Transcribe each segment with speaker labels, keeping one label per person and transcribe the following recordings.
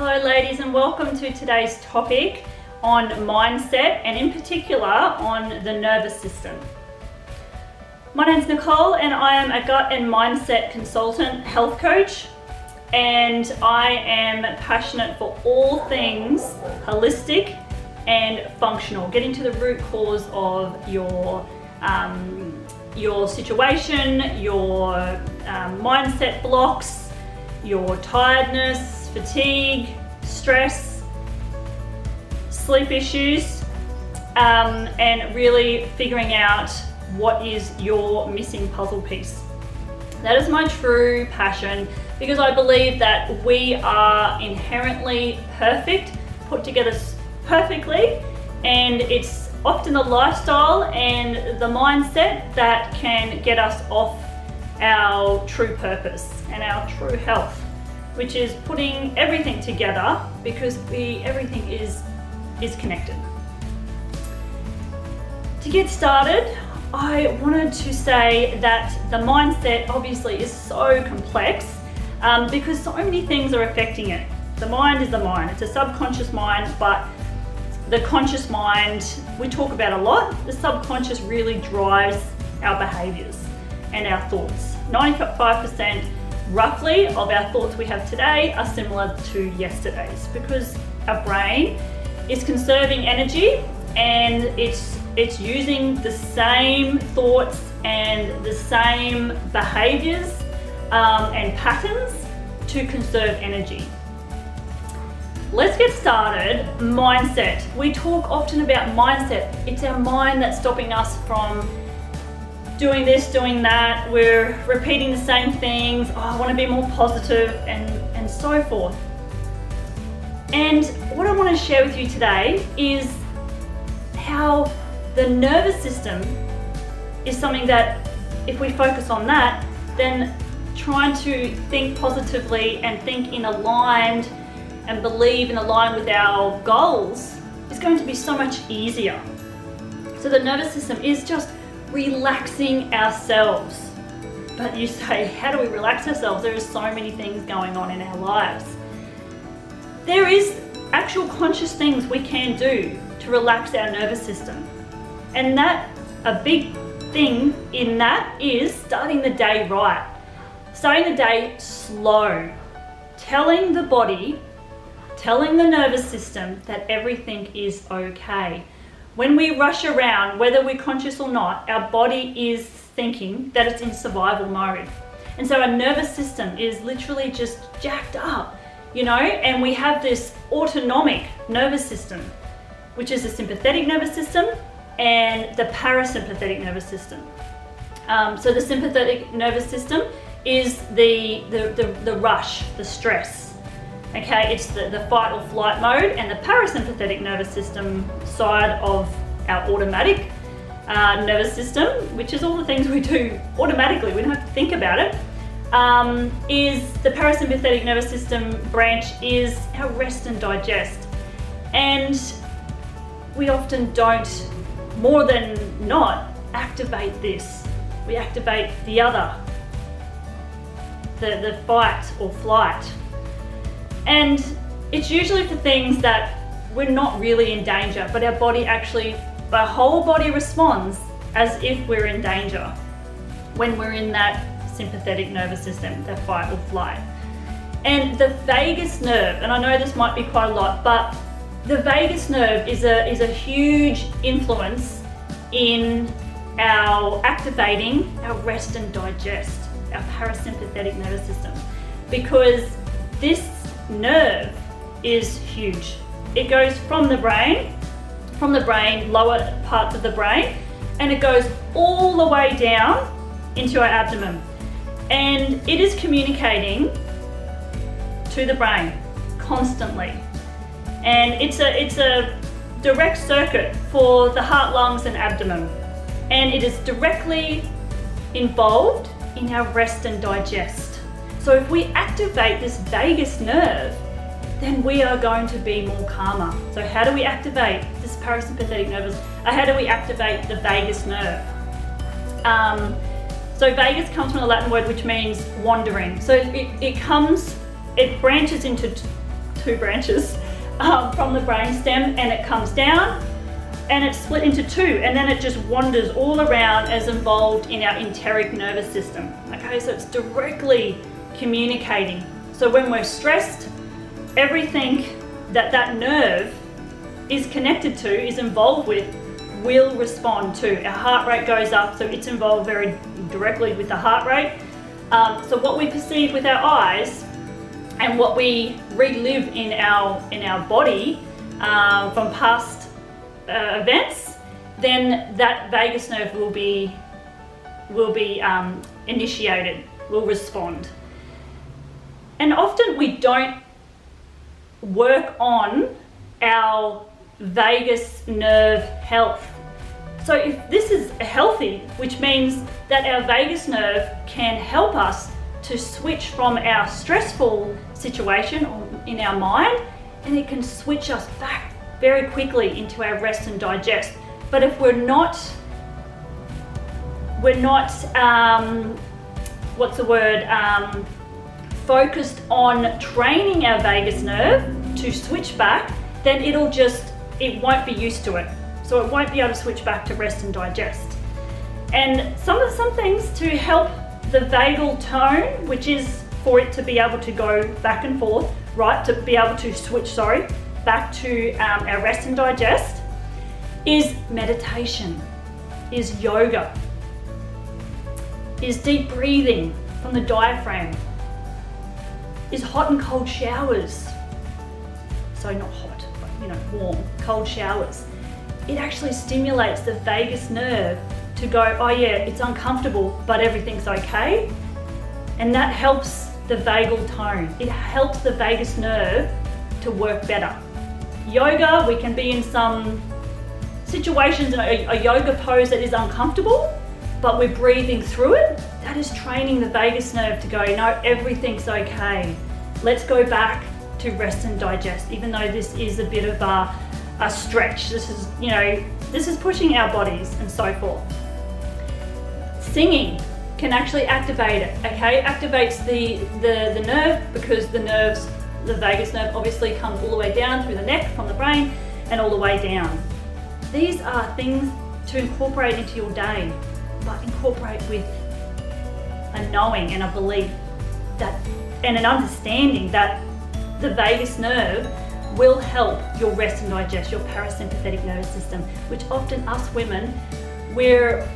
Speaker 1: Hello ladies, and welcome to today's topic on mindset, and in particular on the nervous system. My name's Nicole and I am a gut and mindset consultant, health coach, and I am passionate for all things holistic and functional, getting to the root cause of your situation, your mindset blocks, your tiredness, fatigue, stress, sleep issues, and really figuring out what is your missing puzzle piece. That is my true passion, because I believe that we are inherently perfect, put together perfectly, and it's often the lifestyle and the mindset that can get us off our true purpose and our true health, which is putting everything together, because everything is connected. To get started, I wanted to say that the mindset obviously is so complex because so many things are affecting it. The mind is the mind. It's a subconscious mind, but the conscious mind we talk about a lot. The subconscious really drives our behaviors and our thoughts. 95% roughly of our thoughts we have today are similar to yesterday's, because our brain is conserving energy and it's using the same thoughts and the same behaviors and patterns to conserve energy. Let's get started. Mindset. We talk often about mindset. It's our mind that's stopping us from doing this, doing that. We're repeating the same things. Oh, I want to be more positive, and so forth. And what I want to share with you today is how the nervous system is something that, if we focus on that, then trying to think positively and think in aligned and believe in align with our goals is going to be so much easier. So the nervous system is just relaxing ourselves. But you say, how do we relax ourselves? There are so many things going on in our lives. There is actual conscious things we can do to relax our nervous system. And that, a big thing in that is starting the day right. Starting the day slow. Telling the body, telling the nervous system that everything is okay. When we rush around, whether we're conscious or not, our body is thinking that it's in survival mode. And so our nervous system is literally just jacked up, and we have this autonomic nervous system, which is the sympathetic nervous system and the parasympathetic nervous system. So the sympathetic nervous system is the rush, the stress. Okay, it's the fight or flight mode, and the parasympathetic nervous system side of our automatic nervous system, which is all the things we do automatically, we don't have to think about it, is the parasympathetic nervous system branch is our rest and digest. And we often don't, more than not, activate this. We activate the other, the fight or flight. And it's usually for things that we're not really in danger, but our body actually, our whole body responds as if we're in danger when we're in that sympathetic nervous system, that fight or flight. And the vagus nerve, and I know this might be quite a lot, but the vagus nerve is a huge influence in our activating our rest and digest, our parasympathetic nervous system, because this nerve is huge. It goes from the brain, lower parts of the brain, and it goes all the way down into our abdomen. And it is communicating to the brain constantly. And it's a direct circuit for the heart, lungs, and abdomen. And it is directly involved in our rest and digest. So if we activate this vagus nerve, then we are going to be more calmer. So how do we activate this parasympathetic nervous? How do we activate the vagus nerve? So vagus comes from the Latin word which means wandering. So it branches into two branches from the brainstem, and it comes down and it's split into two, and then it just wanders all around as involved in our enteric nervous system. Okay, so it's directly communicating. So when we're stressed, everything that nerve is connected to, is involved with, will respond to. Our heart rate goes up, so it's involved very directly with the heart rate. So what we perceive with our eyes and what we relive in our body from past events, then that vagus nerve will be initiated, will respond. And often we don't work on our vagus nerve health. So if this is healthy, which means that our vagus nerve can help us to switch from our stressful situation in our mind, and it can switch us back very quickly into our rest and digest. But if we're not focused on training our vagus nerve to switch back, then it won't be used to it. So it won't be able to switch back to rest and digest. And some things to help the vagal tone, which is for it to be able to go back and forth, right, to be able to switch, back to our rest and digest, is meditation, is yoga, is deep breathing from the diaphragm, is hot and cold showers. So not hot, but warm, cold showers. It actually stimulates the vagus nerve to go, oh yeah, it's uncomfortable, but everything's okay. And that helps the vagal tone. It helps the vagus nerve to work better. Yoga, we can be in some situations in a yoga pose that is uncomfortable, but we're breathing through it. That is training the vagus nerve to go, no, everything's okay. Let's go back to rest and digest, even though this is a bit of a stretch. This is pushing our bodies and so forth. Singing can actually activate it, okay? Activates the nerve, because the vagus nerve obviously comes all the way down through the neck from the brain and all the way down. These are things to incorporate into your day, but incorporate with a knowing and a belief that, and an understanding that the vagus nerve will help your rest and digest, your parasympathetic nervous system, which often us women, we're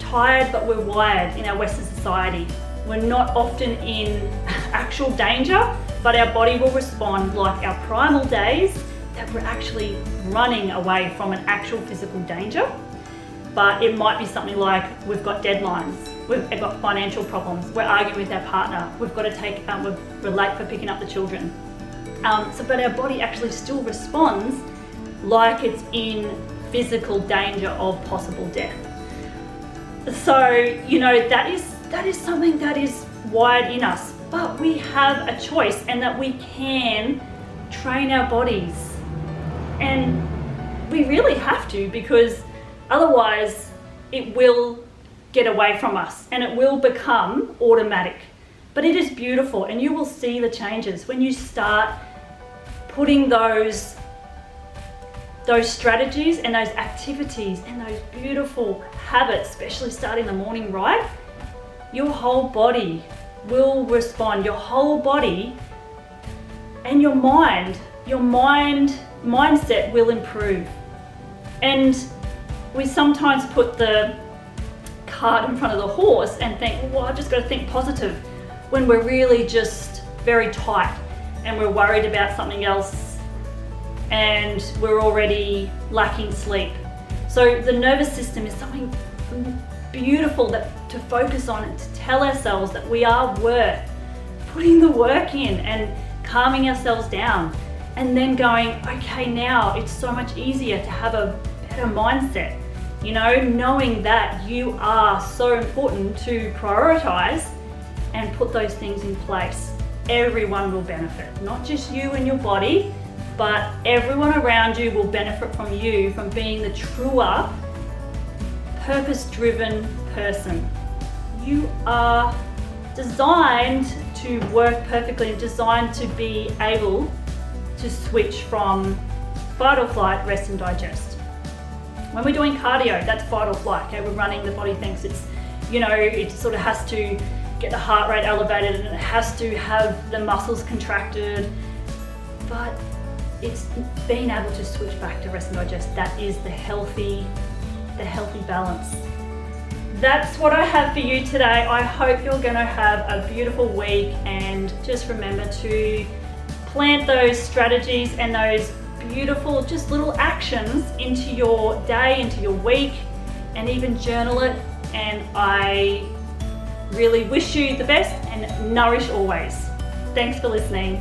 Speaker 1: tired, but we're wired in our Western society. We're not often in actual danger, but our body will respond like our primal days, that we're actually running away from an actual physical danger. But it might be something like we've got deadlines, we've got financial problems, we're arguing with our partner, we've got to we're late for picking up the children. But our body actually still responds like it's in physical danger of possible death. So, that is something that is wired in us, but we have a choice, and that we can train our bodies. And we really have to, because otherwise it will get away from us and it will become automatic. But it is beautiful, and you will see the changes when you start putting those strategies and those activities and those beautiful habits, especially starting the morning right. Your whole body will respond, your whole body, and your mindset will improve. And we sometimes put the cart in front of the horse and think, well, I've just got to think positive, when we're really just very tight and we're worried about something else and we're already lacking sleep. So the nervous system is something beautiful to focus on, and to tell ourselves that we are worth putting the work in and calming ourselves down, and then going, okay, now it's so much easier to have a better mindset, knowing that you are so important to prioritize and put those things in place. Everyone will benefit, not just you and your body, but everyone around you will benefit from you, from being the truer, purpose-driven person. You are designed to work perfectly, designed to be able to switch from fight or flight, rest and digest. When we're doing cardio, that's fight or flight. Okay, we're running, the body thinks it's, it sort of has to get the heart rate elevated and it has to have the muscles contracted. But it's being able to switch back to rest and digest. That is the healthy balance. That's what I have for you today. I hope you're going to have a beautiful week, and just remember to plant those strategies and those beautiful just little actions into your day, into your week, and even journal it. And I really wish you the best, and nourish always. Thanks for listening.